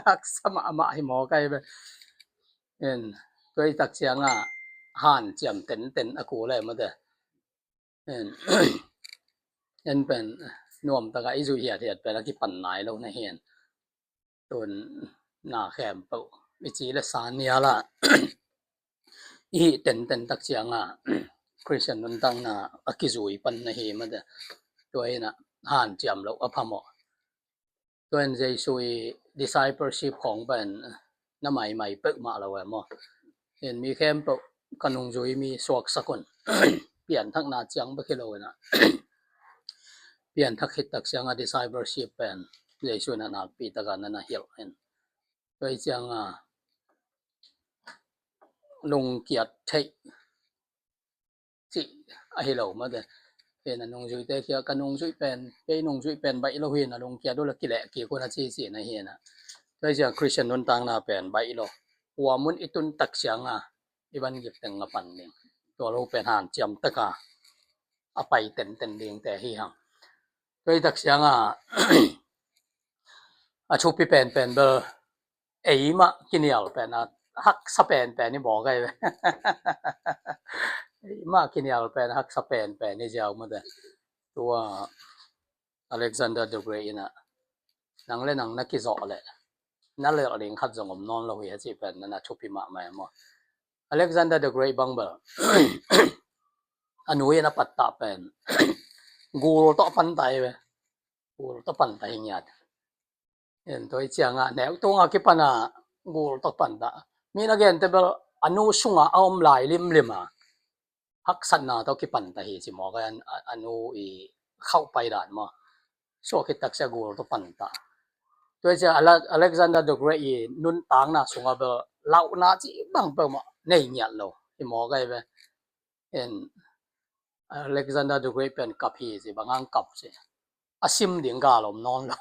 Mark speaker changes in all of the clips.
Speaker 1: ฮักสมะมะให้หมอไกไปเห็นตัวตักเสียงห่านเจียมเต็นอะกูเลยมาเด้อเห็นเห็นเป็นนวมตะกะอิจุเหียดไปแล้วที่ปั่นนายลงในเห็นต้นหน้าแคมปุวิจีละสานเนียละอีเต็นตักเสียงคริสเตียนนตังนะอกิจุยปันนะเฮมาเด้อตัวน่ะห่านเจียมแล้วอภมอตัวเจซุย discipleship ของเป็นน้ำใหม่ๆเปิกมาแล้วแหวมอเห็นมีแคมปกนุงจุยมีสวกสกุลเปลี่ยนทักนาจังบ่คิโลนะเปลี่ยนทักคิดตักเสียงdiscipleship เป็นเจซุยนาปีตะกันนะเฮียเห็นตัวจังลงเกียรติไทจิอะฮิโลมาเด้เป็นนงจุยเตเกียกันนงจุยเป็นไปนงจุยเป็นใบโลหินลงเกียรติโดละกิแลกี่คนจีสินะเฮนะตัวจังคริสเตียนนตังนาเป็นใบโลหัวมุนอิตุนตักเสียงอีวันกิบตังปันนึงตัวเราเป็นหานเจียมตะกะอไปเต็นเดงแต่เฮียงตัวตักเสียงชุบเป็นเบอร์เอมะกินยาลเป็นฮักสเปนเป็นนี่บอกไงมากินยาลเป็นฮักสเปนเป็นนี่เจ้ามาเด้ตัวอเล็กซานเดอร์เดอะเกรย์น่ะนังเล่นนังนักกิจอเลยนั่นเลยเรื่องขัดจงอมนอนเราเหี้ยสิเป็นนั่นชุบพิมะมาหมออเล็กซานเดอร์เดอะเกรย์บังเบอร์อนุยนะปัตตาเป็นกูโตปันไตเวกูโตปันไตเงียดเห็นตัวเจียงแนวตัวกิปนะกูโตปันตามีนักเรียนแต่เบลอนุสุงอมลายลิมฮักสันนาตัวกิปันตาเฮสิหมอกันอนุเข้าไปด่านมาช่วคิดตักเสกูโตปันตาตัวเจียอเล็กซานเดอร์เดอะเกรย์นุนตังนะสุงเบลเล่านาจีบังเปมาในเงียดเราที่หมอกันไปเห็นAlexander the Great เป็นกับพี่สิบางกับสิอาซิมเดียงกาลมนอนแล้ว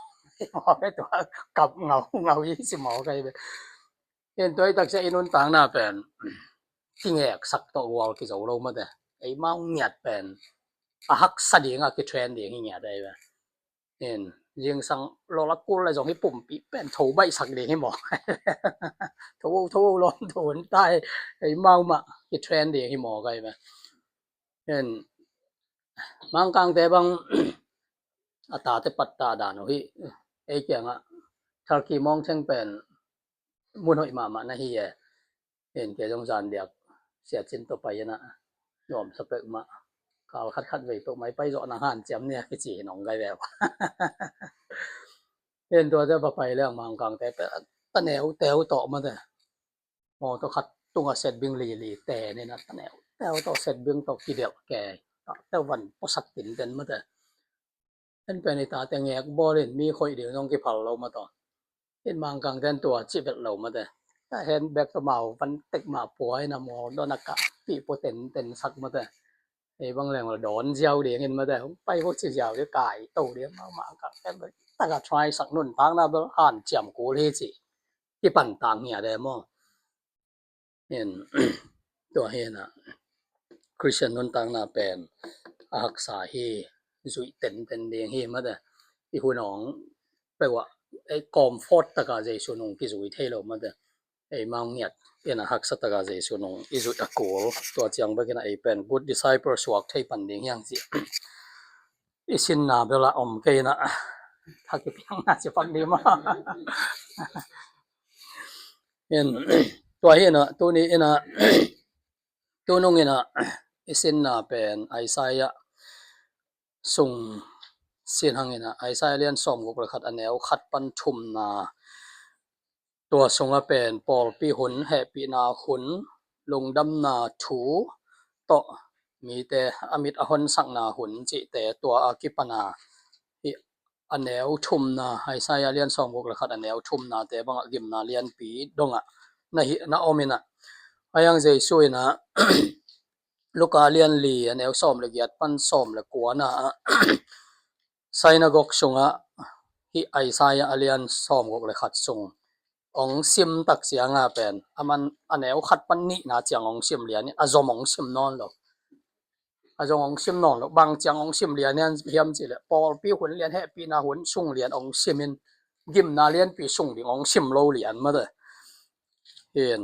Speaker 1: หมอไปตัวกับเงายี่สิหมอไปเห็นตัวตักเสอินุนต่างหน้าเป็นที่แงกสักตัววอลกิจเรามาเด้ไอ้มาเงียดเป็นฮักสะเดียงกิเทรนเดียงเงียดได้ไหมเห็นยังสังโลลักกูอะไรจงให้ปุ่มปีเป็นถูใบสักเดียงให้หมอถูร้อนถูนใต้ไอ้เมามากิเทรนเดียงให้หมอไปไหมเห็นบางกลางแต่บางอัตราแต่ปัตตาดานโอ้ยไอ้เกี่ยงทัลกีมองเช่งเป็นมุนหอยมานะฮีเห็นแกจงจานเดียกเสียจินตัวไปนะยอมสเปกมาข่าวคัดไว้ตกไม้ไปเจาะอาหารเจียมเนี่ยคือจีหนองไกแบบเห็นตัวจะไปเรื่องบางกลางแต่ตะแนวแตวต่อมาเด้อหมอต้องคัดตุงเสร็จบิงลีแต่นี่นะตะแนวแตวต่อเสร็จบิงตกกี่เดียวแกแต่วันบ่สักตินเต็นมาแต่เห็นเป็นตาแต่แงกบ่เล่นมีค่อยเดียวน้องกี่เผาเรามาต่อเห็นบางกลางแทนตัวจิเบ็ดเรามาแต่ถ้าเห็นแบกเมาวันตึกมาป่วยนะหมอดอนกะปีโปเต็นสักมาแต่ไอ้บางแรงว่าดอนเจียวเดียงเห็นมาแต่ไปพวกสิเจียวได้กายโตเดียมากับแค่ตะกะ try สักนุ่นทางนะบ่อ่านเจียมกูเลยสิที่ปั่นต่างเนี่ยได้มั้งเห็นตัวเห็นน่ะคริสเตียนนนตังนาเป็นอักษาเฮจุยเต็นเดียงเฮมาเด้อีหูน้องไปว่าไอ้กอมฟอร์ตตะกาเจสุนงกิจุยเทโลมาเด้ไอ้มังเงียดเป็นหักสตะกาเจสุนงอิจุตะโกตัวจังบ่กินไอ้เป็น good disciple สวกไทปันเดียงยังสิอิสินนาเบลาอมเกนะทักเปียงน่าสิฟังดีมาเห็นตัวเฮนะตัวนี้นะตัวนงนะอิสินนาเป็นไอซายะส่งเสียนหังนะไอซายะเลียนสอมกุกระขัดอันแนวขัดปันชุมนาตัวทรงเป็นปอลปีหุนแห่ปีนาหุนลงดำนาถูต่อมีแต่อมิตรอหนสังนาหุนจิแต่ตัวอากิปนาอันแนวชุมนาไอซายะเลียนสอมกุกระขัดอันแนวชุมนาแต่บางกิมนาเลียนปีดงนะอมินะอายังเจซุยนะลูกาเลียนลีอันแนวสอมละเอียดปันสอมละกัวนะไซนากอกซุงฮิไอซายะเลียนสอมกุกระขัดซุงองซิมตักเสียงเป็นมันอันแนวขัดปันนี่นะจังองซิมเลียนนี่อจอมองซิมนอนหรอกอจอมองซิมนอนหรอกบางจังองซิมเลียนเนี่ยเพียมจิเลยปอลปีหุนเลียนแห่ปีนาหุนซุงเลียนองซิมิน กิมนาเลียนปีส่งดิงองชิมโลเลียนมาเด้เห็น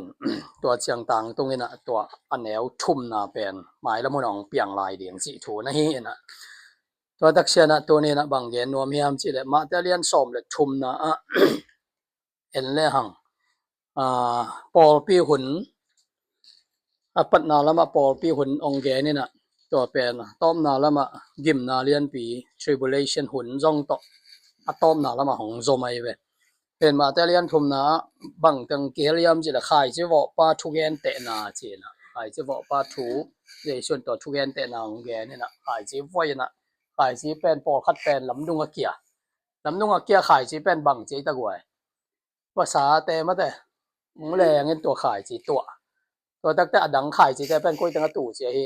Speaker 1: ตัวเชียงตังตรงนี้นะตัวอันแนวชุ่มนาเป็นหมายละมุนองเปียงลายเดียงสิถูนะเห็นนะตัวตักเชียนะตัวนี้นะบางเย็นนัวมียามจิเลมาเตเลียนส้มเลยชุ่มนะเอ็นเลยหังปอลปีหุ่นปัดนาละมาปอลปีหุ่นองแกนี่นะตัวเป็นต้อมนาละมากิมนาเลียนปี tribulation หุ่นจงโตต้อมนาละมาหงโจไม่เว้เป็นมาแต่เรียนทุ่มนะบางตังเกลียมจีละขายจีวป้าทุกเย็นเตะนาจีนะขายจีวป้าทุกในส่วนตัวทุกเย็นเตะนาของแกนี่นะขายจีไว้นะขายจีเป็นปอคัดเป็นลำดุงเกียลำดุงเกียขายจีเป็นบางจีตะกวยภาษาเตะมาแต่มึงแรงเงินตัวขายจีตัวตั้งแต่ดังขายจีแต่เป็นกุ้ยตั้งตู่จีฮี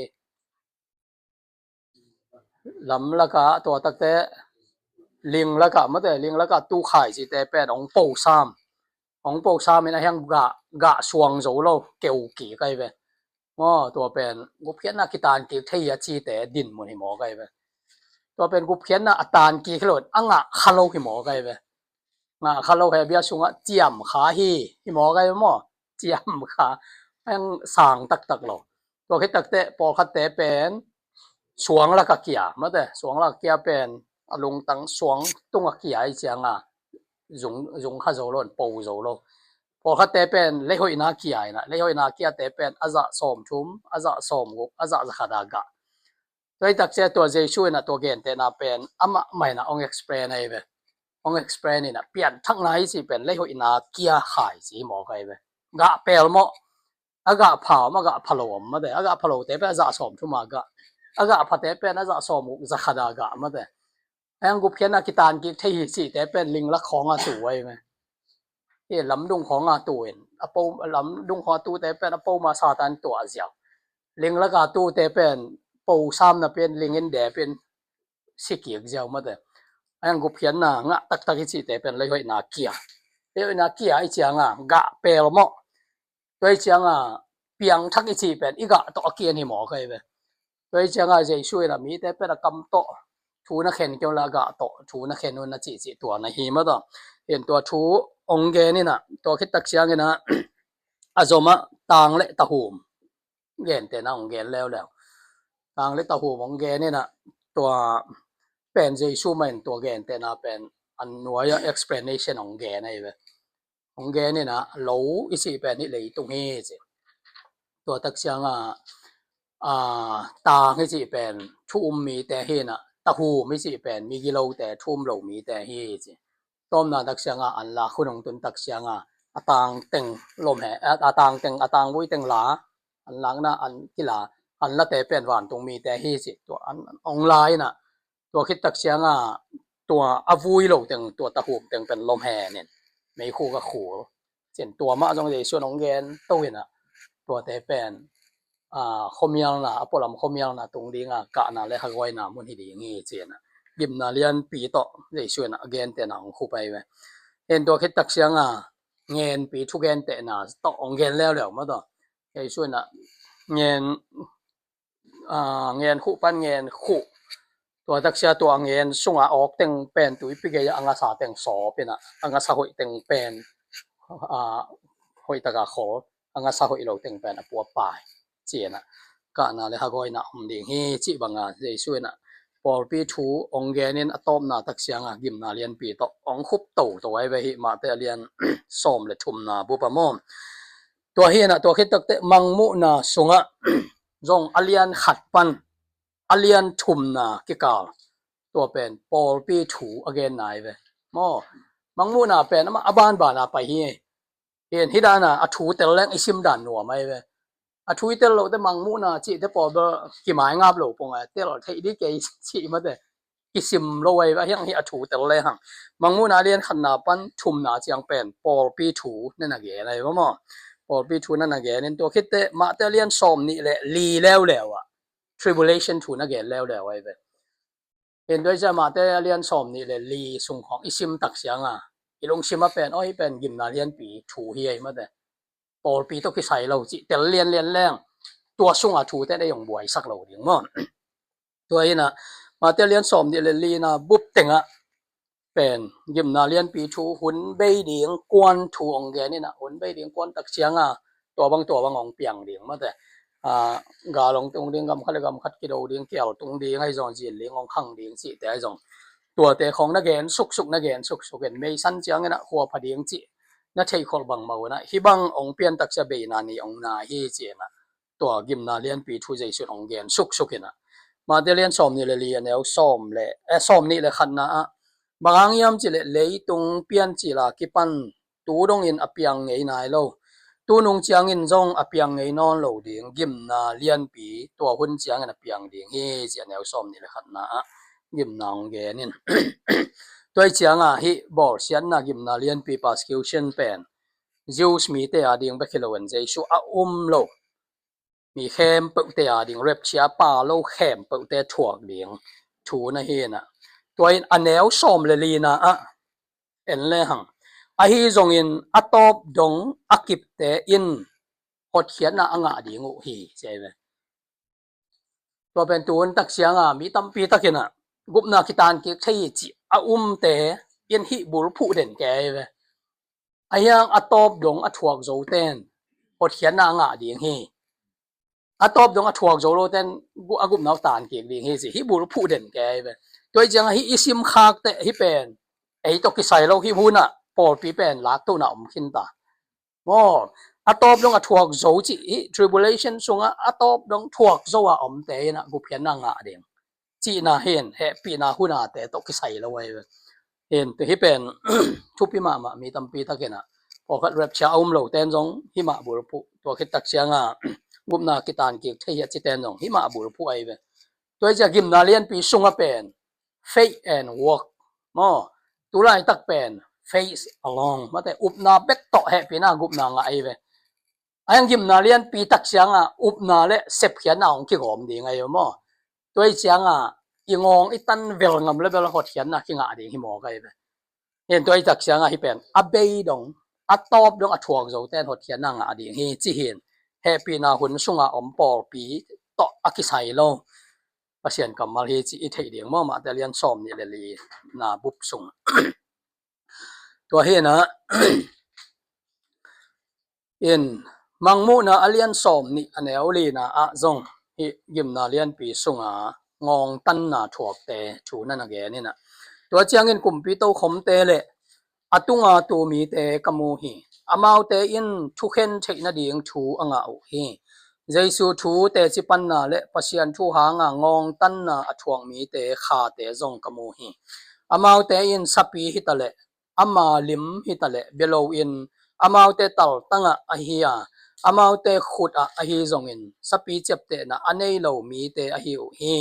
Speaker 1: ลำละกะตัวตั้งแต่ลิงละกะมาแต่ลิงละกะตู้ขายจีแต่เป็นองปูซ้ำองปูซ้ำนี่นะยังกะสวงโจโลเกี่ยวกี่ไกไปง้อตัวเป็นกุเพียนนักกีตาร์กี่ที่ยัดจีแต่ดินมันหิมอไกไปตัวเป็นกุเพียนนักตานกี่ขลุ่นอ่างะขลุ่นหิมอไกไปงะขลุ่นให้เบียชุงะเจียมขาหิมอไกไปมั้งเจียมขายังสั่งตักหรอตัวคิดตักเตะพอคัดเตะเป็นสวงละกะเกียมาแต่สวงละเกียเป็นลงตั้งสวงตรงกะเกียไอเจียงอ่ะdùng khá dấu luôn bầu dấu luônพอเขาเตะเป็นเลี้ยนาเกียนะเลี้ยนาเกียเตะเป็นอาจะสมชุมอาจะสมกุอาจะจะขาดกะโดยตักเจตัวเจช่วยนะตัวเกณฑ์เตนะเป็นอามาไม่นะองเอ็กซ์เพรสไอ้เว้องเอ็กซ์เพรสนี่นะเปลี่ยนทั้งไหนสิเป็นเลี้ยนาเกียขายสิหมอไกเว้กะเปลโมอากะเผามากะพะโลมมาเดอากะพะโลเตะเป็นอาจะสมชุมมากะอากะพัดเตะเป็นอาจะสมกุจะขาดกะมาเดอไอ้กุเพียนนักกีตาร์กีที่สิเตะเป็นลิงละของอ่ะสวยไหมลำดุงของอาตัวเองอปูลำดุงของตัวแต่เป็นอปูมาซาตันตัวเสียวลิงละกาตัวแต่เป็นปูซ้ำนะเป็นลิงเงินเดเป็นสิกิกเสียวมาเดไอ้กุเพียนน่ะงะตักสิแต่เป็นเลยหอยนาเกียนาเกียไอ้เจียงอ่ะกะเปลโมตัวไอ้เจียงอ่ะเปียงทักสิเป็นอีกะตัวเกียนี่หมอเคยเว้ตัวไอ้เจียงอ่ะจะช่วยละมีแต่เป็นกำโตทูนักเข็นเกี่ยวละกะโตทูนักเข็นนู่นน่ะจีตัวนะฮีมาต่อเห็นตัวทูองเกนี่นะตัวคิดตักเชียงนะอาจจะมาต่างเละตะหูมเห็นแต่นะองเกแล้วต่างเละตะหูมองเกนี่นะตัวเป็นเจสูเหมือนตัวเกนแต่นะเป็นอันนัวya explanation องเกนี่เว้องเกนี่นะโลอีสิเป็นนี่เลยตรงนี้สิตัวตักเชียงต่างให้สิเป็นทุ่มมีแต่เฮนะตะหูไม่สิเป็นมีกิโลแต่ทุ่มโลมีแต่เฮสิต้มนาตักเสียงอันละคุณองตุนตักเสียงต่างเต็งลมแห่ต่างเต็งต่างวุ้ยเต็งหลาอันหลังนะอันกีฬาอันละแต่เป็นหวานตรงมีแต่ฮีสิตัวอันออนไลน์นะตัวคิดตักเสียงตัวอวุ้ยโลเต็งตัวตะหูเต็งเป็นลมแห่เนี่ยไม่คู่กับขู่เช่นตัวมาจงเลยส่วนของเกนตัวเห็นตัวแต่เป็นคอมยังนะอพอลำคอมยังนะตรงนี้กะนะเลยหากไว้นะมันที่ดีงี้เจนะยิมนาเลียนปีต่อเลยช่วยนะเกนแต่นะของคู่ไปเว้เห็นตัวคิดตักเสียงเงินปีทุกเกนแต่นะต่อองเกนแล้วมาต่อเลยช่วยนะเงินเงินคู่ปั้นเงินคู่ตัวตักเสียตัวเงินส่งออกเต็งเป็นตัวปีเกยอังกาศเต็งสอเป็นอังกาศหอยเต็งเป็นหอยตะกาขออังกาศหอยเราเต็งเป็นปัวป่ายเจียนะก็น่าเลยหากไว้นะผมดีฮีจีบังเลยช่วยนะพอปีทูองเกนินอะตอมนาตักเสียงกิมนาเรียนปีต่อองคุบโตตัวไว้ไปมาแต่เรียนส้มเลยทุ่มนาบุปมอมตัวเฮียนะตัวคิดตักเตมังมุนาสุงะจงอเลียนขัดปันอเลียนทุ่มนากิกาลตัวเป็นพอปีทูอเกนนายไปมอมังมุนาเป็นมาอบานบานาไปเฮียเห็นฮิดานาอทูเตลแรงอิชิมดานนัวไม่ไปทุยเตลโลแต่มังมูนาจีแต่พอเบอร์กี่หมายงับโลปงเตลที่ดีเกยจีมาแต่กิซิมโลไว้ว่ายังที่ทุเตลเลยหังมังมูนาเรียนขันนาปันชุมนาจียงเป็นปอลปีทูนั่นน่ะเกอะไรวะมั้งปอลปีทูนั่นน่ะเกนี่ตัวคิดแต่มาแต่เรียนสอมนี่แหละลีแล้วtribulation ทูนั่นเกแล้วไว้แบบเห็นด้วยจะมาแต่เรียนสอมนี่แหละลีส่งของอิซิมตักเสียงอีลงชิมาเป็นเป็นกิมนาเรียนปีทูเฮียมาแต่ปอลปีต้องคิดใส่เราจีแต่เรียนแรงตัวส่งถูแต่ได้ยงบวยสักเราเดียงมั้งตัวนี้นะมาแต่เรียนสอมนี่เลยลีนะบุบเต็ง เป็นยิมนาเลียนปีทูหุนเบยเดียงกวนทูองแกนี่นะหุนเบยเดียงกวนตักเสียงตัวบางองเปียงเดียงมาแต่กาลงตรงเดียงกำคัดกำคัดกิโลเดียงเกี่ยวตรงเดียงให้จองจีนเลียงองขังเดียงสิแต่จองตัวแต่ของนักเรียนสุกนักเรียนสุกเห็นไม่สั้นเจียงนะหัวพเดียงจีน่าใช้คนบางเมานะฮิบังองเปียนตักเสียเบยนานี่องนาฮีเจนะตัวยิมนาเลียนปีทูใจสุดองแกนสุกเห็นนะมาเดเลียนซ้อมนี่เลยเรียนแล้วซ้อมเลยซ้อมนี่เลยขันนะบางยามจิเลเลยตรงเปียนจิลากิปันตูดงอินอเปียงไงนายโลตูนงเจียงอินจงอเปียงไงนอนโลดิงยิมนาเลียนปีตัวหุ่นเจียงอินอเปียงดิงเฮเจียนแล้วซ้อมนี่เลยขันนะยิมนางแกนินตัวเจียงฮิบอลเสียนนะยิมนาเลียนปีพาสคิวเชนเป็นจิวส์มีเตอดิงเบคิโลวันใจชูโลมีเข้มเปิดเตอดิงเร็บเชียป่าโลเข้มเปิดเตะถ่วงดิงถูนะเฮนะตัวอันแนวซ้อมเลยลีนะเอ็นเลยหังฮีจงอินตบดงกิบเตอินหดเขียนนะงะดิงูฮีใช่ไหมตัวเป็นตัวตักเสียงมีตั้มปีตักนะกุบนาคิตานกิใช่จีเตอินฮิบุรผู้เด่นแก่ไหมยังตบดงถ่วงโจเตนหดเขียนนะงะดิงฮีตบดงถ่วงโจโลเตนกุบนาตานกิดิงฮีสิฮิบุรผู้เด่นแก่ไหมตัวจังฮิอิซิมคักเตฮิเป็นตกิใส่เราฮิพูนะปอลปีเป็นลักตัวน่ะขินตาตบดงถ่วงโจจิ tribulation ซุงตบดงถ่วงโจเตนะกุเพียนนางะเดงจีน่ะเห็นปีน่ะหุนะเตตกิใส่เราไว้เห็นตัวฮิเป็นทุปิมามีตัมปีตะเกนะพอคัดเรบชาโลเตนจงหิมะบุรพุตัวคิดตักเสียงกุมนากิตานกิเทียจิเตนจงหิมะบุรพุไอ้เวตัวจะกิมนาเลียนปีซุงเป็น faith and work ตุลาตักเป็น face along มาแต่อุปนาเบ็ดโตเฮปีนากุปนางไอเวยังกิมนาเลียนปีตักเสียงอุปนาเลเสพเขียนองคิกอมดีไงตัวเสียงอีงองตันเวลงำเลเวลหดเขียนคิงะดีหิมอไงเวเห็นตัวตักเสียงฮิเป็นเบยดงตบดงถ่วงโจเตนหดเขียนนางดีฮิจิเห็นเฮปีนาหุ่นซุงอมปอปีโตกิไซโลประเสียนกับมาเลจีอิเทเดียงมาแต่เรียนซ้อมนี่เลยนาบุบซุงตัวเฮนะอินมังมูนะอเลียนซ้อมนี่อันเอวลีนะจงฮิยิมนาเลียนปีซุงงองตันนะถวกเตชูนั่นแกนี่นะตัวเจียงอินกุมปีโตขมเตเลตุงตูมีเตกมูฮีอามาวเตอินทุเข็นเทนะดิงชูอุฮีเจสูทูเตจิปันนาเลปัสยันทูหางองตันนาถ่วงมีเตขาเตจงกมูฮีอามาวเตอินสปีฮิตะเลอามาลิมฮิตะเลเบโลอินอามาวเตตัลตังฮียอามาวเตขุดฮีจงอินสปีเจ็บเตนะอันเนโลมีเตฮีอุฮี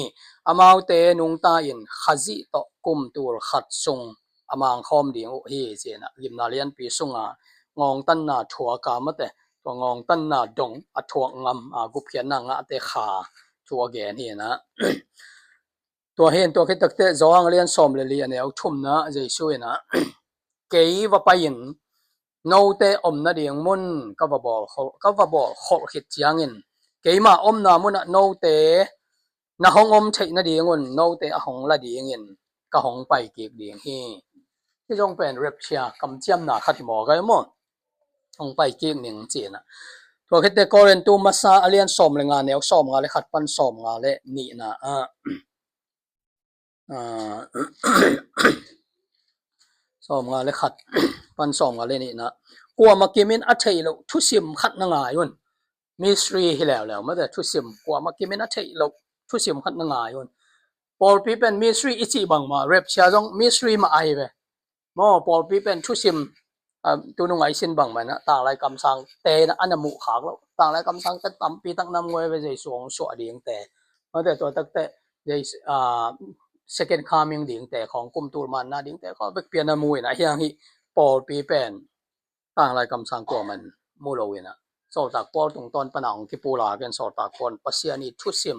Speaker 1: อามาวเตนุงตาอินขจิโตกุมตูรขัดซุงอามางคอมดิงอุฮีเจนะยิมนาเลียนปีซุงงองตันนาถัวกามเตตัวงองตันนาดงถ่วงงำกุเพียนนางเตขาชัวแกนี่นะตัวเห็นตัวคิดตักเตจองเรียนซ้อมเลยเรียนแล้วชุ่มนะใจช่วยนะเกยว่าไปยินโนเตอมนาเดียงมุนก็ว่าบอกขอขิดจียงอินเกยมาอมนามุนโนเตนะห้องอมใช่นาเดียงุนโนเตห้องละเดียงอินก็ห้องไปเกียกเดียงฮีที่จงเป็นเรปเชียกำเจียมนาขัดหมอกันมั้งองไปกิงหนึ่งจีนะตัวคิดแต่ก็เรียนตัวมาซาเรียนซ้อมเลยงานแนวซ้อมงานเลยขัดปันซ้อมงานเลยนี่นะซ้อมงานเลยขัดปันซ้อมงานเลยนี่นะกลัวมากิมินอัจฉริยะทุสิมขัดนางายุนมิสทรีให้แล้วมาแต่ทุสิมกลัวมากิมินอัจฉริยะทุสิมขัดนางายุนพอลปีเป็นมิสทรีอิจิบังมาเรปเชียจงมิสทรีมาไอเวมอพอลปีเป็นทุสิมตัวนุ่งไอซินบังมันนะต่างไรกำสังเตนะอันนั้นมุขากแล้วต่างไรกำสังแต่ตั้มปีตั้งนำงวยไปใจสวงสวดเดียงแต่มาแต่ตัวตั้งแต่ใจsecond coming เดียงแต่ของกุมตูมันนะเดียงแต่ก็เปลี่ยนมวยนะอย่างที่ปอลปีเป็นต่างไรกำสังกว่ามันมูโลวินะสอดตากปอลตรงตอนปนังที่ปูลาเป็นสอดตากคนปัสยานีทุสิม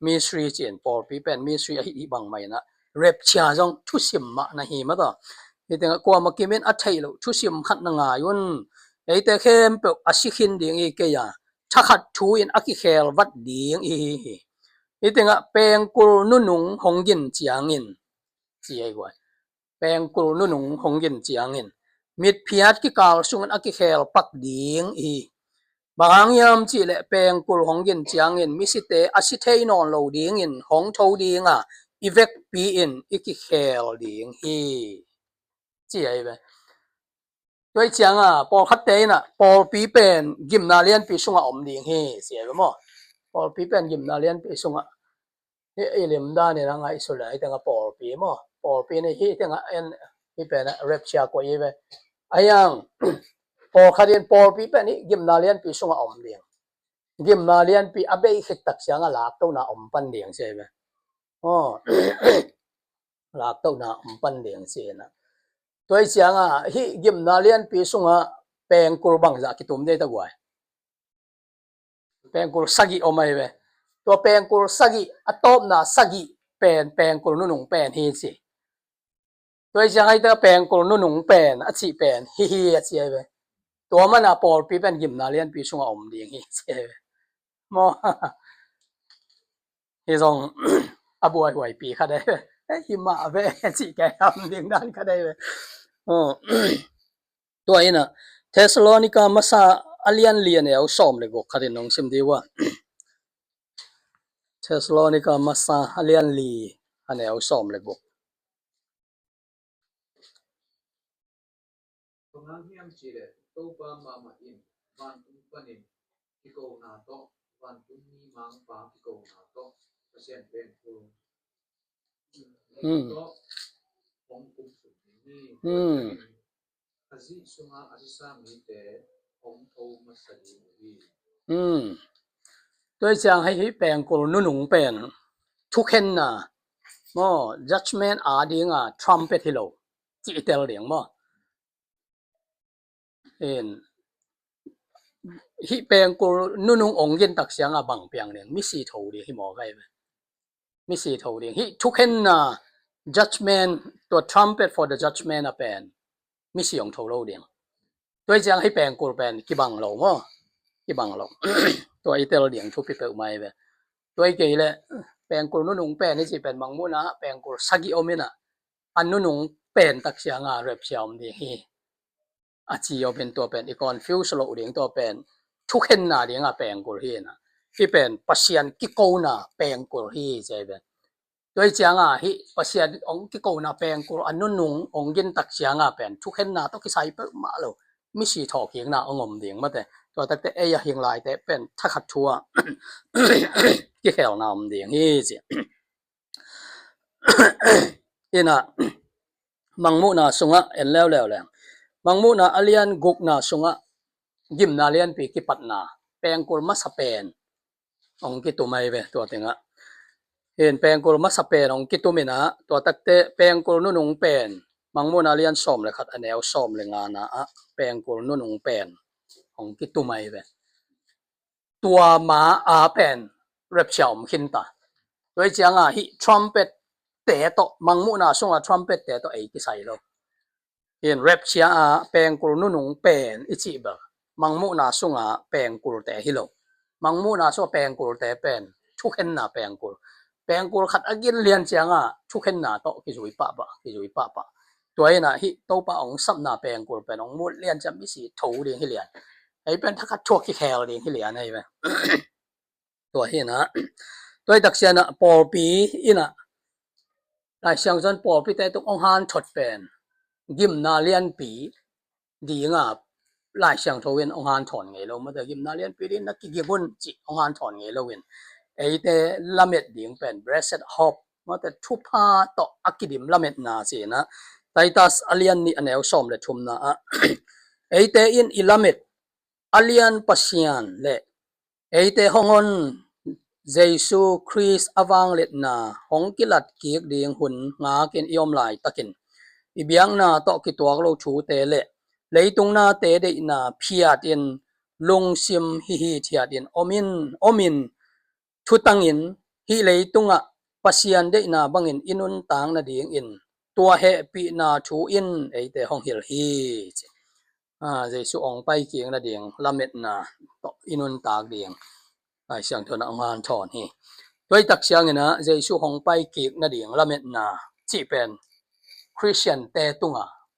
Speaker 1: มีสรีเจนปอลปีเป็นมีสรีอิบังไม่นะเรปชาจงทุสิมมานะฮีมาต่อนี่แต่กว่ามากิมินอัจฉริยะทุสิมขัดนางายุนแต่เข้มเปอสิขินเดียงอีกอย่างชักขัดทูอินอักิเคลวัดเดียงนี่แต่เปงกุลนุ่งหงยินจียงอินจีไอ้กว่า pengkul nunung hongin chiangin mit phiat ki kal sungan aki khel pak ding I bangyam chi le pengkul hongin chiangin misite asithei non lo ding in hong tho dinga ivek pi in iki khel ding hi chi ai ba toi chianga pol khatte na pol pi pen gimna lian pi sunga om ding hi sia ba mo pol pi pen gimna lian pi sunga he elim da ne ranga isolai tanga pol pi mo pol pi ne hi tanga en hi pen rep chia ko ye ba ayang pol kharin pol pi pen ni gimna lian pi sunga om ding gimna lian pi abe khit tak chianga lak to na om pan ding sia ba lak to na om pan ding sia na toi chianga hi gimna lian pi sunga pengkul bang za ki tum de ta gwai pengkul sagi omai we to pengkul sagi atop na sagi pengkul nunung pen hi chi toi chianga ita pengkul nunung pen achi pen hi achi ai we to mana pol pi pen gimna lian pi sunga om ding hi chi mo hi zong abuai wai pi kha dai hi ma ve chi ke am ding dan kha dai we to ina Thessalonica masa alian lian eu som le go kharin nong sim diwa Thessalonica masa alian li ane eu som le go
Speaker 2: Pengangiam chile toba mama in van panin kiko na to van ni mang pa kiko na to pasien pen ko to ong kum su ni azi sunga asisa mi te ong tho masali ni
Speaker 1: toi chang hai hi pengkul nunung pen thukhen na mo judgment a dinga trumpet hilo chi tel ding mo en hi pengkul nunung ong yin tak sianga bang piang len mi si tho di hi mo kai mi si tho ding hi thukhen na judgment to trumpet for the judgment a pen mi si ong tho lo ding toi chang hi pengkul pen ki bang lo mo ki bang lo to itel ding thu pi pe mai ve toi ke le pengkul nunung pen ni chi pen mang mu na pengkul sagi omina an nunung pen tak sianga rep siam di hi achi yo pen to pen I confuse lo ding to pen thukhen na ding a pengkul hi na hi pen pasian ki ko na pengkul hi che be toi changa hi pasian ong ki ko na pengkul an nunung ong gin tak sianga pen thukhen na to ki sai pe ma lo mi si thok hi na ongom ding ma te to tak te e ya hing lai te pen thakhat thua ki khel na om ding hi che ina mangmu na sunga en lew lew leng mangmu na alian guk na sunga gim na lian pi ki pat na pengkul masapen ong ki tumai ve to tenga en pengkul masapen ong ki tumina to takte pengkul nunung pen mangmu na lian som le khat aneu som le nga na a pengkul nunung pen ong ki tumai ve tua ma a pen rep chom khinta toi changa hi trumpet te to mangmu na sunga trumpet te to ei ki sai lo in rep chia a pengkul nunung pen ichi ba mangmu na sunga pengkul te hilo mangmu na so pengkul te pen thukhen na pengkul khat agin lian chianga thukhen na to ki zui pa pa toi na hi to pa ong sap na pengkul pen ong mut lian cham mi si tho ding hi lian ai pen thakhat thok ki khel ding hi lian ai ba to hi na toi dak sia na pol pi ina lai siang zon pol pi te tuk ong han thot pen gim na lian pi dinga lai siang tho win ong han thon nge lo ma da gim na lian pi din na ki gimun chi ong han thon nge lo win ei te lamet ding pen blessed hope ma ta thu pha to akidim lamet na che na Titus alian ni aneu som le thum na a ei te in ilamet alian pasian le ei te hongon Jesu Christ awang let na hong kilat kiek ding hun nga ken iom lai takin ibiang na to ki tuak lo thu te le leitung na te de na phiat in lungsim hi thiat in omin thutangin hi leitunga pasian de na bangin inun tang na ding in tua he pi na thu in eite hong hil hi Jesu ong pai kieng na ding lamet na to inun tak ding ai siang thona ong han thon hi toi tak siang ina Jesu hong pai kiek na ding lamet na chi pen Christian แต่ตุง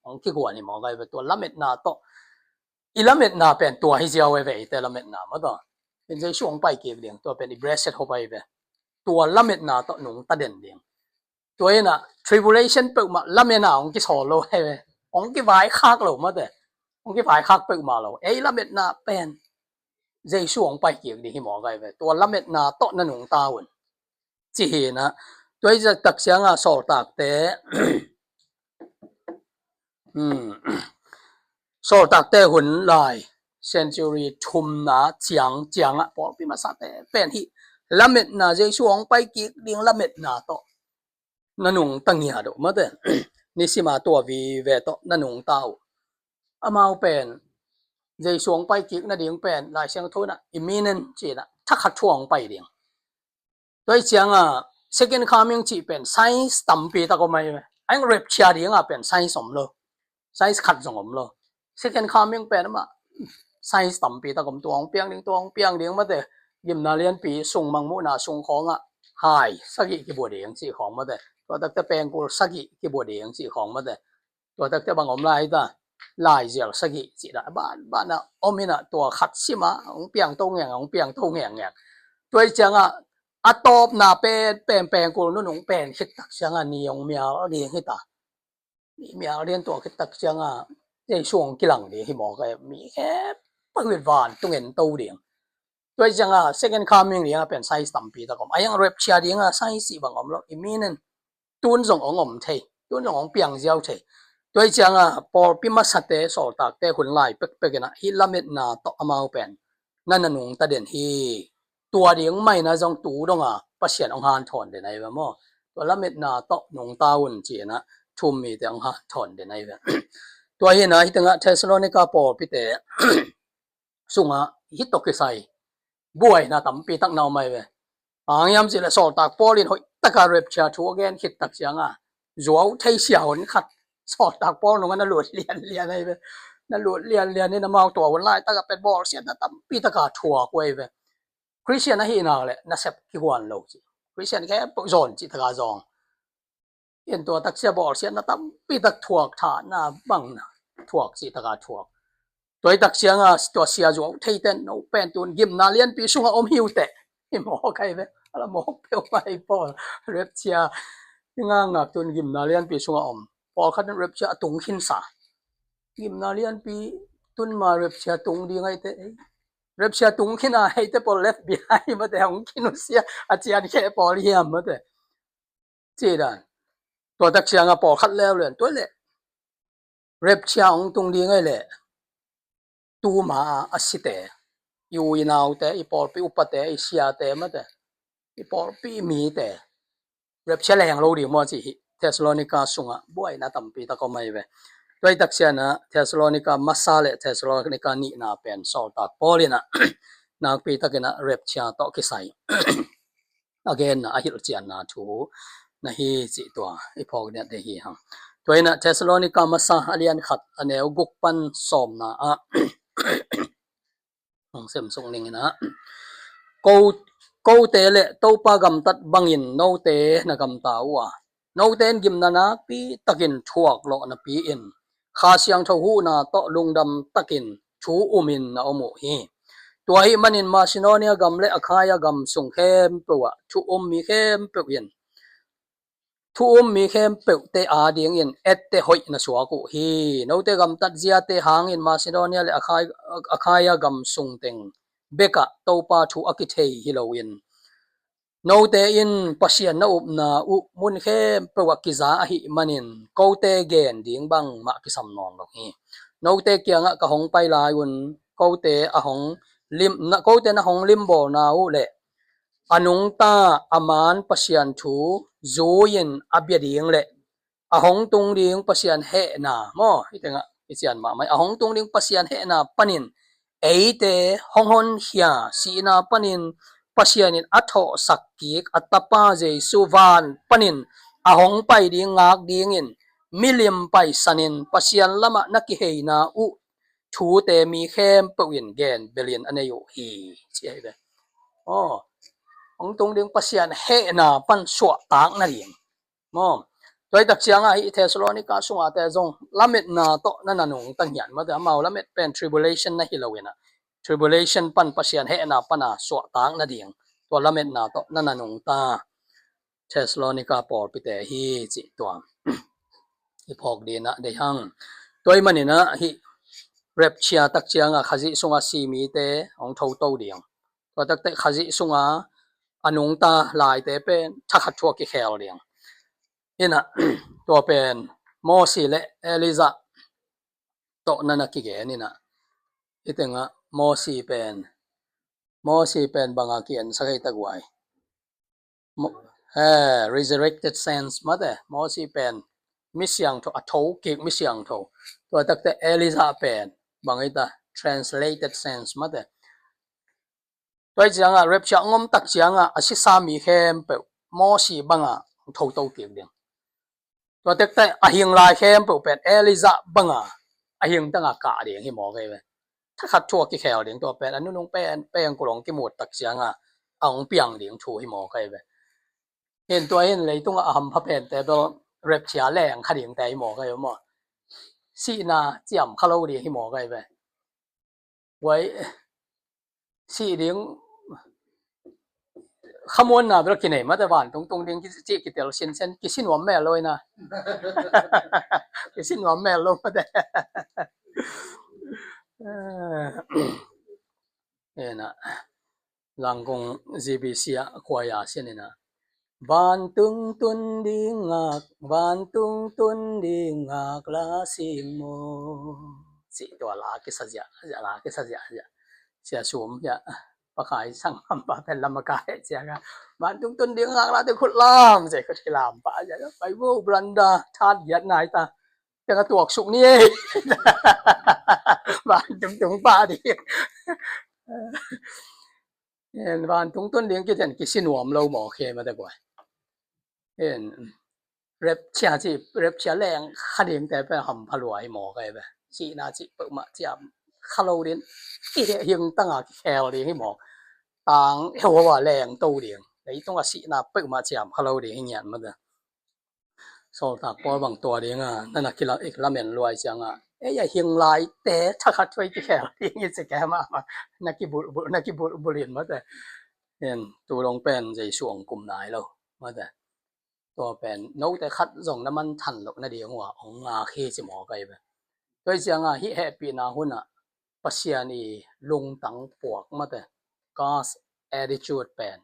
Speaker 1: องคิกว่านี่หมอไกไปตัวละเม็ดนาโตอีละเม็ดนาเป็นตัวให้เจ้าไว้ไปแต่ละเม็ดนามาต่อเป็นใจช่วงไปเก็บเลี้ยงตัวเป็นอีเบรสเซตเข้าไปไปตัวละเม็ดนาโตหนุ่งตะเด่นเลี้ยงตัวเองน่ะ tribulation เปิดมาละเม็ดนาองคิสอโลให้ไปองคิวายคักโลมาแต่องคิวายคักเปิดมาโลละเม็ดนาเป็นใจช่วงไปเก็บเลี้ยงให้หมอไกไปตัวละเม็ดนาโตนั่นหนุ่งตาวุ่นจีนะตัวจะตักเสียงสอตากแต่สอตากแต่หุ่นลาย century ทุมนะจังปอปิมาซาแต่เป็นที่ละเม็ดนาใจช่วงไปกิกเลี้ยงละเม็ดนาโตนั่นหนุ่งตั้งยาดมาแต่นี่สิมาตัววีเวโตนั่นหนุ่งเต้าอามาเป็นใจช่วงไปกิกนั่นเลี้ยงเป็นลายเสียงโทนะ imminent จีนะถ้าขัดช่วงไปเลี้ยงตัวเสียงsecond coming จีเป็น science ตั้มปีตะก็ไม่ไอ้ rapture เลี้ยงเป็น science สมโล science ขัดสมโล second coming เป็นมา science ตั้มปีตะก็ตัวองเปียงเลี้ยงมาแต่ยิมนาเลียนปีส่งมังมุนาส่งของหายสักกี่บัวเลี้ยงสิของมาแต่ตัวตักแต่แปลงกูสักกี่บัวเลี้ยงสิของมาแต่ตัวตักแต่บางอมลายตาลายเจียวสักกี่สิละบ้านอมินะตัวขัดสิมาองเปียงตงอย่างองเปียงตงอย่างตัวจังอะตอบนาเป็นแปลงกูนู่นหงเป็นคิดตักจังนี่องเมียเลี้ยงให้ตานี่เมียเลี้ยงตัวคิดตักจังในช่วงกี่หลังนี่ให้หมอก็มีแค่ปะเวทวานตรงเห็นตู้เลี้ยงตัวจังsecond coming เลี้ยงเป็นไซส์ต่ำปีตะกอมไอ้ยัง rapture เลี้ยงไซส์บางอมแล้วimminent ตุนส่งองเทตุนส่งองเปียงเจ้าเทตัวจังพอพิมาสัตเตสอตากเตหุ่นลายเป็กนะฮิลาเม็ดนาตอมาเป็นนั่นนุ่งตะเด่นฮีตัวเลี้ยงไม่นะจงตูดงปัสเซียนองหานถอนเดนไอ้บ่ตัวละเม็ดนาตนงตาวุ่นจีนะทุ่มมีแต่องหานถอนเดนไอ้บ่ตัวเห็นนะฮิตงะเทสโลนิกาปอปิเตสุงฮิตตกไซบวยนะตํปีตักนาวไม่เว้ยามสิละสอตากปอลินหอยตะกะเรปชาทัวแกนคิดตักเสียงจัวไทเสียหนขัดสอตากปอลงนั้นหลุดเรียนไอ้เว้นั่นหลุดเรียนนี่นะมาตัววันไล่ตะกะเป็นบอลเสียนะตํปีตะกะทัวกวยเว้คริสเตียนนะฮีนาแหละนะเซบกิกวนโลจิคริสเตียนแค่ปกซอนจิตกาซองเห็นตัวตักเสียบอลเสียนะตํปีตะทัวกฐานนะบังนะทัวกจิตกาทัวกตัวตักเสียงตัวเสียจัวไทเต้นเอาเป็นตุนยิมนาเลียนปีสุงอมหิวเตหิมอไกเว้ala mo pe mai pol reptia nga tun gim na lian pi sunga om pol khan reptia tung khin sa gim na lian pi tun ma reptia tung di ngai te reptia tung khin a hei te pol left behind ma te hong khin sia a chian khe pol hiam ma te chi dan to tak chiang a pol khat lew len to le reptia ong tung di ngai le tu ma asite yu inau te I pol pi upate I sia te ma te I pol pi mi te reptia leng lo di mo chi Thessalonica sunga buai na tampi ta ko mai ve toi tak sia na Thessalonica masale Thessalonica ni na pen sol ta polina na pi ta kena reptia to ki sai again a hil chian na thu na hi chi to I phok ne de hi hang toi na Thessalonica masa alian khat aneu guk pan som na a ong sem song ning na câu tế lệ tâu pa gam tat bangin no te na gam tawa no ten gim na na pi takin thuak lo na pi in kha siang tho hu na to lungdam takin thu umin na omu hi tua hi manin Macedonia gam le Achaia gam sung khem pewa thu mi khem pewin thu mi khem pe te a ding in et te hoi na suwa ku hi no te gam tat zia te hang in Macedonia le Achaia gam sung teng beka topa thu akithei hilowin no te in pasian na up na u mun khem pewa kiza hi manin ko te gen ding bang ma ki sam non lo hi no te kyanga ka hong pai lai un ko te a hong lim na ko te na hong lim bo na u le anung ta aman pasian thu zoin abya ding le a hong tung ding pasian he na mo itenga isian ma mai a hong tung ding pasian he na panin eite honghon hia sina panin pasianin atho sakik atapa jesu van panin ahong pai ding ngak ding in milim pai sanin pasian lama naki heina u thu te mi khem pewin gen belin aneyo hi chiai be hong tung ding pasian he na pan suwa tak na ring mo toy tak chianga hi Thessalonica sunga te zong lamet na to nananung tang hian ma da mau lamet pen tribulation na hilowena tribulation pan pasian he na pana so tang na ding to lamet na to nananung ta Thessalonica por pite hi chi to hi phok de na de hang toy manina hi rep chia tak chianga khaji sunga si mi te ong tho to ding to tak te khaji sunga anung ta lai te pen thakhat thua ki khel ding ina to pen Mosi le Eliza to nana ki ge ni na itenga Mosi pen banga ki an sakai tagwai resurrected saints mother Mosi pen misyang to atho ki misyang to to takte Eliza pen bangita translated saints mother toy changa rep cha ngom tak chianga asi sami khem pe Mosi banga tho to ki ding to takte ahing lai khem pe pen Eliza banga ahing tanga ka ding hi mo ge weถ้าขัดทั่วกี่แขวเดียงตัวเป็นอันนู้นเป็นกุหลงกี่หมดตักเสียงอ่ะอ่างเปียงเดียงถูให้หมอใครไปเห็นตัวเห็นเลยต้องอ่ำพระเป็นแต่ตัวเร็บเสียแรงขัดเดียงแต่หมอใครหมอสีนาเจียมคาโลเดียให้หมอใครไปไว้สีเดียงขมวนน่ะเรากินไหนมาแต่บ้านตรงเดียงกี่จีกี่เตลเส้นกี่สินวันแม่เลยนะกี่สินวันแม่ลงมาแต่ena langkong GBC kwaya sinina bantung tundingak lasimo si to la ki sajya ja sia sum ja pakai sang pa pen lamakai sia ga bantung tundingak la te khut lam je khut lam pa ja pai wo branda that yat nai taแต่ก็ตวกสุกนี่บ้านตรงป้าดิเห็นบ้านตรงต้นเลี้ยงกี่เดือนกี่สินวมเราหมอเคมาแต่บ่อยเห็นเร็บเชียจีเร็บเชียแรงขัดเองแต่ไปหำพลวยหมอไกไปสีนาจิเปิดมาเจียมคาโลเดียนกี่เฮียงตั้งอ่ะแคลเดียให้หมอต่างเฮว่าแรงโตเดียงไอ้ต้องอ่ะสีนาเปิดมาเจียมคาโลเดียให้เงียนมาเด้อโซตากปอบางตัวเดียงอ่ะนั่นน่ะกิละอีกละเมนรวยจังอ่ะอย่าเฮียงลายแต่ถ้าขัดช่วยกี่แคลเดียงสิแกมานักกิบุเรียนมาแต่เห็นตัวลงเป็นใจช่วงกลุ่มไหนแล้วมาแต่ตัวเป็นนกแต่คัดส่งน้ำมันทันหรอกนะเดียวว่าองงาเคสิหมอไกไปโดยจังอ่ะฮิแฮปปี้นาหุ่นอ่ะปัสยานีลงตังปวกมาแต่ God's attitude เป็น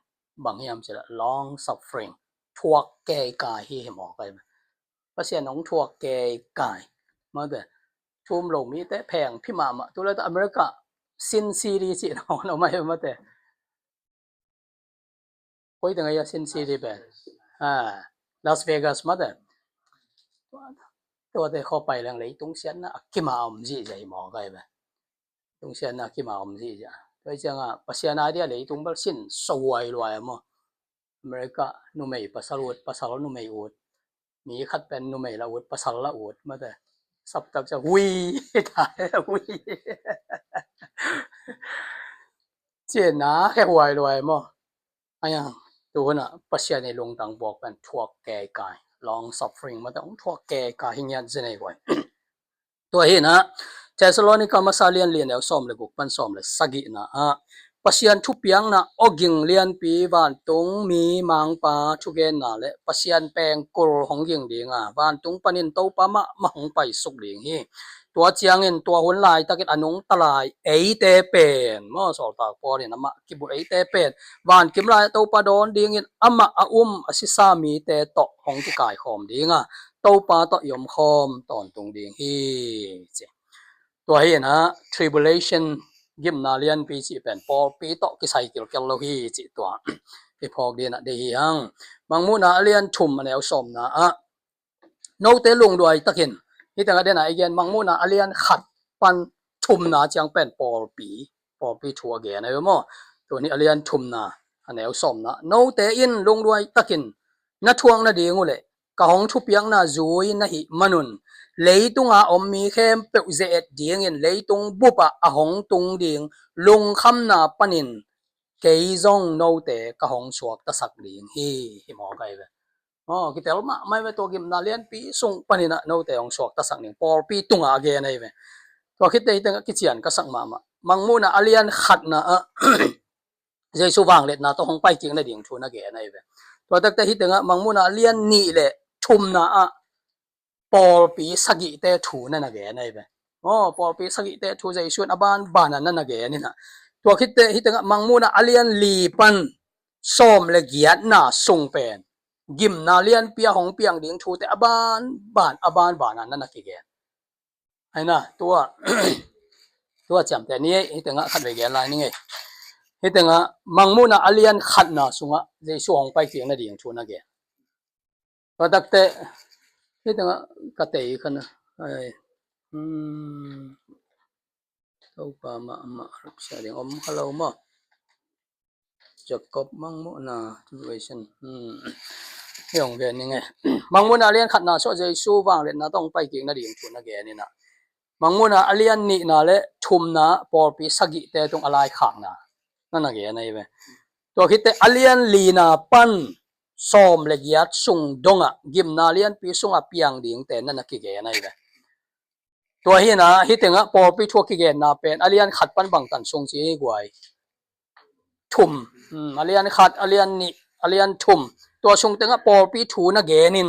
Speaker 1: บางยามจะ long suffering ทั่วแก่กายฮิหมอไกไปปัสยานงทั่วแก่กายมาแต่ทุ่มลงมีแต่แพงพี่มาตัวแล้วอเมริกาซินซีรีสิเนาะไม่มาแต่โอ้ยตั้งไงซินซีรีเป็นลาสเวกัสมาแต่ตัวแต่เข้าไปแรงเลยตรงเสียนนะกี่มาอมจีใจหมอไกไปตรงเสียนนะกี่มาอมจีจ้ะโดยจังอ่ะปัสยานาเดียเลยตรงบัลสินสวยรวยมั้งอเมริกานุ่มไม่ปัสสาวนุ่มไม่อุดมีขัดเป็นนุ่มไม่ละอุดปัสสาวละอุดมาแต่สับตักจะวีถ่ายวีเจนะแค่หวยรวยมั้งอะไรอย่างตัวน่ะปัสยาในลงตังบอกเป็นทั่วแก่กาย long suffering มาแต่ทั่วแก่กายหิยันจะไหนไว้ตัวเห็นนะเทสโลนิกามาซาเลียนเรียนแล้วซ้อมเลยบุกปันซ้อมเลยสกินะปัสยันทุเปียงนะอกิงเลียนปีบ้านตรงมีมังปาทุเกนนะและปัสยันแปงกรหงยิงดีงาบ้านตรงปนินโตปามะมาหงไปสุกดีฮีตัวเจียงเงินตัวหุ่นลายตะกิดอนุงตลายเอเตเป็นมอสอตากปอเนี่ยนะมะกิบุเอเตเป็นบ้านกิมลายโตปาดอนดีเงินอมะอสิสามีเตตอหงที่กายคอมดีงาโตปาตอยมคอมตอนตรงดีฮีตัวเห็นนะ tribulation ยิมนาเลียนปีจีเป็นปอปีตอกิไซเกี่ยวกับโลหีจิตัวไอพอกเดียนะเดียงบางมูนาเลียนชุมมาแล้วสมนะโนเตลุงด้วยตะกินนี่แต่ก็เดนะไอเกนบางมูนาเลียนขัดปันชุมนะจังเป็นปอปีทัวเกนะอยู่มั้งตัวนี้เลียนชุมนะอันแล้วสมนะโนเตอินลุงด้วยตะกินนัทวงนะเดียงเลยกะหงทุเปียงนะจุยนะหิมนุนlấy tung om mi khem pe zet ding in lấy tung bupa a hong tung ding lung kham na panin kei zong no te ka hong suak ta sak ding hi mo kai ve kitel ma mai ve to gim na lian pi sung panina no te ong sok ta sang ning por pi tunga ge nei ve to khite hi tanga kichian ka sang ma mangmu na alian khat na jesu wang let na to hong pai king na ding thu na ge nei ve to tak te hi tanga mangmu na alian ni le thum na por pi sagi te thu na na ge nei ve por pi sagi te thu jesu aban banan na ge ni na to khite hi tanga mangmu na alian li pan som le giat na sung pen gim na lian pia hong piang ding thu te aban banan na ki ge ai na tua cham te ni hi tanga khat ve ge lai ni nge hi tanga mangmu na alian khat na sunga jesu hong pai king na ding thu na ge to tak te hi tanga ka te khana ai to pa ma sha ding om hello ma Jacob mangmu na situation yong ve ni nge mangmu na alian khat na so jesu wang le na tong pai king na ding thu na ge ni na mangmu na alian ni na le thum na por pi sagi te tung alai khang na na ge nei ve to khite alian li na pan som le giat sung donga gim na lian pi sunga piang ding te na ki ge nei ve to hi na hi tenga por pi thu ki ge na pen alian khat pan bang tan sung chi gwai thum alian khat alian ni alian thum to sung tenga por pi thu na ge nin